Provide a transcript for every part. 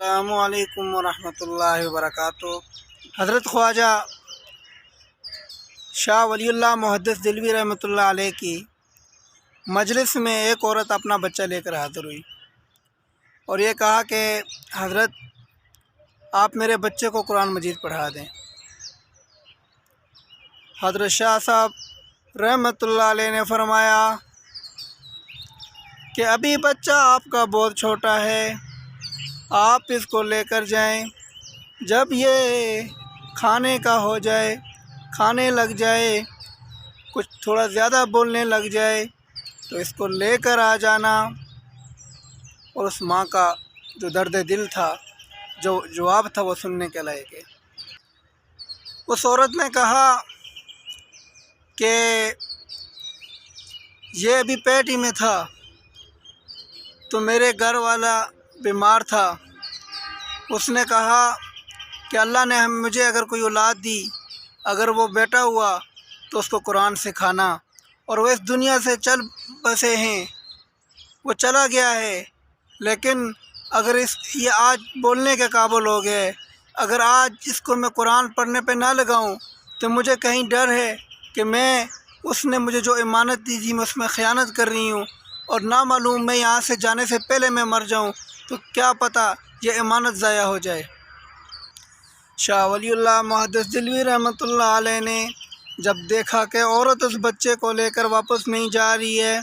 السلام علیکم ورحمۃ اللہ وبرکاتہ۔ حضرت خواجہ شاہ ولی اللہ محدث دہلوی رحمۃ اللہ علیہ کی مجلس میں ایک عورت اپنا بچہ لے کر حاضر ہوئی اور یہ کہا کہ حضرت آپ میرے بچے کو قرآن مجید پڑھا دیں۔ حضرت شاہ صاحب رحمۃ اللہ علیہ نے فرمایا کہ ابھی بچہ آپ کا بہت چھوٹا ہے، آپ اس کو لے کر جائیں، جب یہ کھانے کا ہو جائے، کھانے لگ جائے، کچھ تھوڑا زیادہ بولنے لگ جائے تو اس کو لے کر آ جانا۔ اور اس ماں کا جو درد دل تھا، جو جواب تھا، وہ سننے کے لائق ہے۔ اس عورت نے کہا کہ یہ ابھی پیٹ ہی میں تھا تو میرے گھر والا بیمار تھا، اس نے کہا کہ اللہ نے مجھے اگر کوئی اولاد دی، اگر وہ بیٹا ہوا تو اس کو قرآن سکھانا، اور وہ اس دنیا سے چل بسے ہیں، وہ چلا گیا ہے، لیکن اگر یہ آج بولنے کے قابل ہو گئے، اگر آج اس کو میں قرآن پڑھنے پہ نہ لگاؤں تو مجھے کہیں ڈر ہے کہ اس نے مجھے جو امانت دی تھی میں اس میں خیانت کر رہی ہوں، اور نہ معلوم میں یہاں سے جانے سے پہلے میں مر جاؤں تو کیا پتہ یہ امانت ضائع ہو جائے۔ شاہ ولی اللہ محدث دہلوی رحمۃ اللہ علیہ نے جب دیکھا کہ عورت اس بچے کو لے کر واپس نہیں جا رہی ہے،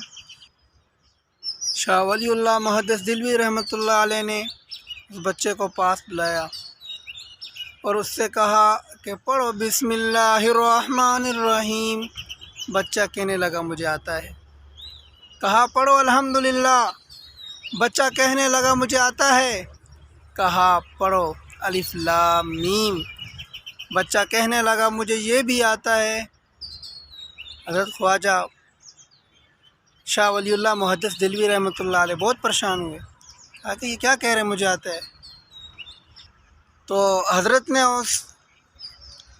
شاہ ولی اللہ محدث دہلوی رحمۃ اللہ علیہ نے اس بچے کو پاس بلایا اور اس سے کہا کہ پڑھو بسم اللہ الرحمن الرحیم۔ بچہ کہنے لگا مجھے آتا ہے۔ کہا پڑھو الحمدللہ۔ بچہ کہنے لگا مجھے آتا ہے۔ کہا پڑھو الف لام میم۔ بچہ کہنے لگا مجھے یہ بھی آتا ہے۔ حضرت خواجہ شاہ ولی اللہ محدث دہلوی رحمۃ اللہ علیہ بہت پریشان ہوئے، کہا کہ یہ کیا کہہ رہے مجھے آتا ہے۔ تو حضرت نے اس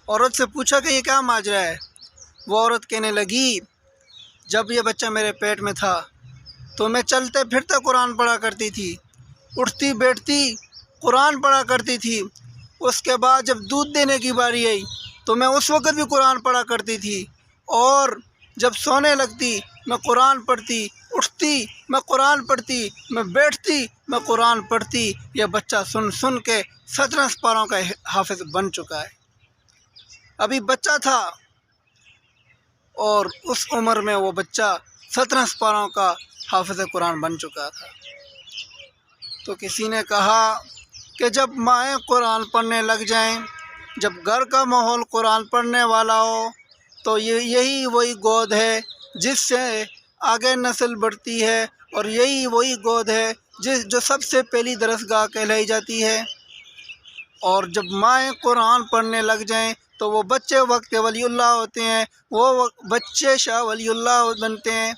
عورت سے پوچھا کہ یہ کیا ماجرا ہے۔ وہ عورت کہنے لگی جب یہ بچہ میرے پیٹ میں تھا تو میں چلتے پھرتے قرآن پڑھا کرتی تھی، اٹھتی بیٹھتی قرآن پڑھا کرتی تھی، اس کے بعد جب دودھ دینے کی باری آئی تو میں اس وقت بھی قرآن پڑھا کرتی تھی، اور جب سونے لگتی میں قرآن پڑھتی، اٹھتی میں قرآن پڑھتی، میں بیٹھتی میں قرآن پڑھتی۔ یہ بچہ سن سن کے 17 پاروں کا حافظ بن چکا ہے۔ ابھی بچہ تھا اور اس عمر میں وہ بچہ 17 پاروں کا حافظ قرآن بن چکا تھا۔ تو کسی نے کہا کہ جب مائیں قرآن پڑھنے لگ جائیں، جب گھر کا ماحول قرآن پڑھنے والا ہو تو یہی وہی گود ہے جس سے آگے نسل بڑھتی ہے، اور یہی وہی گود ہے جو سب سے پہلی درسگاہ کہلائی جاتی ہے۔ اور جب مائیں قرآن پڑھنے لگ جائیں تو وہ بچے وقت کے ولی اللہ ہوتے ہیں، وہ بچے شاہ ولی اللہ بنتے ہیں۔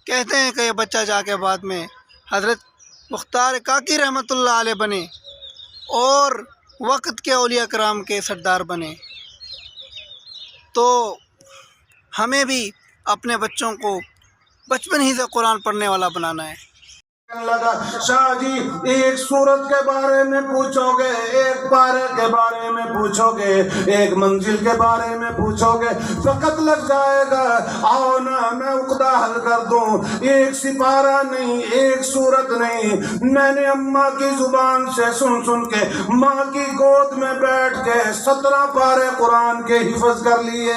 کہتے ہیں کہ یہ بچہ جا کے بعد میں حضرت مختار کاکی رحمۃ اللہ علیہ بنے اور وقت کے اولیاء کرام کے سردار بنے۔ تو ہمیں بھی اپنے بچوں کو بچپن ہی سے قرآن پڑھنے والا بنانا ہے۔ لگا شاہ جی ایک سورت کے بارے میں پوچھو گے، ایک پارے کے بارے میں پوچھو گے، ایک منزل کے بارے میں پوچھو گے، وقت لگ جائے گا۔ آؤ نا میں عقدہ حل کر دوں۔ ایک سپارہ نہیں، ایک سورت نہیں، میں نے اماں کی زبان سے سن سن کے ماں کی گود میں بیٹھ کے 17 پارے قرآن کے حفظ کر لیے۔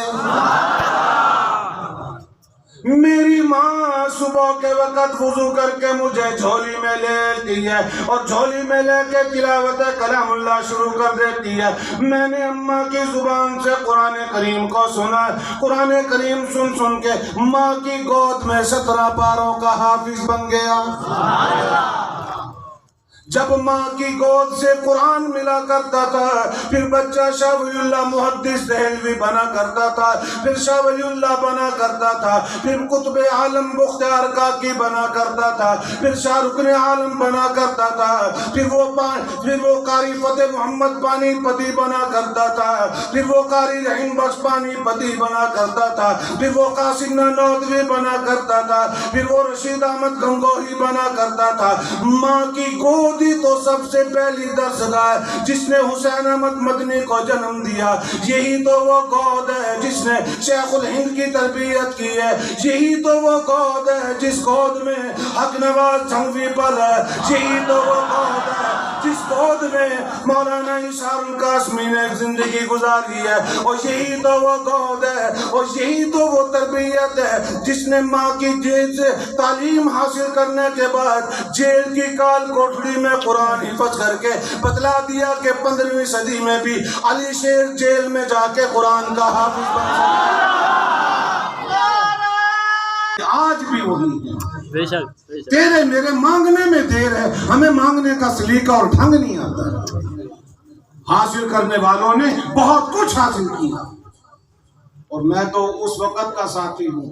میری ماں صبح کے وقت وضو کر کے مجھے جھولی میں لے لیتی ہے اور جھولی میں لے کے تلاوت کلام اللہ شروع کر دیتی ہے۔ میں نے اماں کی زبان سے قرآن کریم کو سنا، قرآن کریم سن سن کے ماں کی گود میں 17 پاروں کا حافظ بن گیا۔ جب ماں کی گود سے قرآن ملا کرتا تھا پھر بچہ شاہ ولی اللہ محدث دہلوی بنا کرتا تھا، پھر شاہ ولی اللہ بنا کرتا تھا، پھر قطب عالم بختیار کاکی بنا کرتا تھا، پھر شاہ رکن عالم بنا کرتا تھا، پھر وہ قاری فتح محمد پانی پتی بنا کرتا تھا، پھر وہ قاری رحیم بخش پانی پتی بنا کرتا تھا، پھر وہ قاسم نانوتوی بنا کرتا تھا، پھر وہ رشید احمد گنگوہی بنا کرتا تھا۔ ماں کی گود سعودی تو سب سے پہلی درسگاہ جس نے حسین احمد مدنی کو جنم دیا، یہی تو وہ گود ہے جس نے شیخ الہند کی تربیت کی ہے، یہی تو وہ گود ہے جس گود میں حق نواز جھنگوی پل ہے، یہی تو وہ گود ہے جس گود میں مولانا اشار القاسمی نے زندگی گزاری ہے، اور یہی تو وہ گود ہے اور یہی تو وہ تربیت ہے جس نے ماں کی جیل سے تعلیم حاصل کرنے کے بعد جیل کی کال کوٹڑی میں قرآن حفظ کر کے بتلا دیا کہ 15ویں صدی میں بھی علی شیر جیل میں جا کے قرآن کا حافظ بن سکتا۔ آج بھی وہی ہے، تیرے میرے مانگنے میں دیر ہے، ہمیں مانگنے کا سلیقہ اور ڈھنگ نہیں آتا۔ حاصل کرنے والوں نے بہت کچھ حاصل کیا، اور میں تو اس وقت کا ساتھی ہوں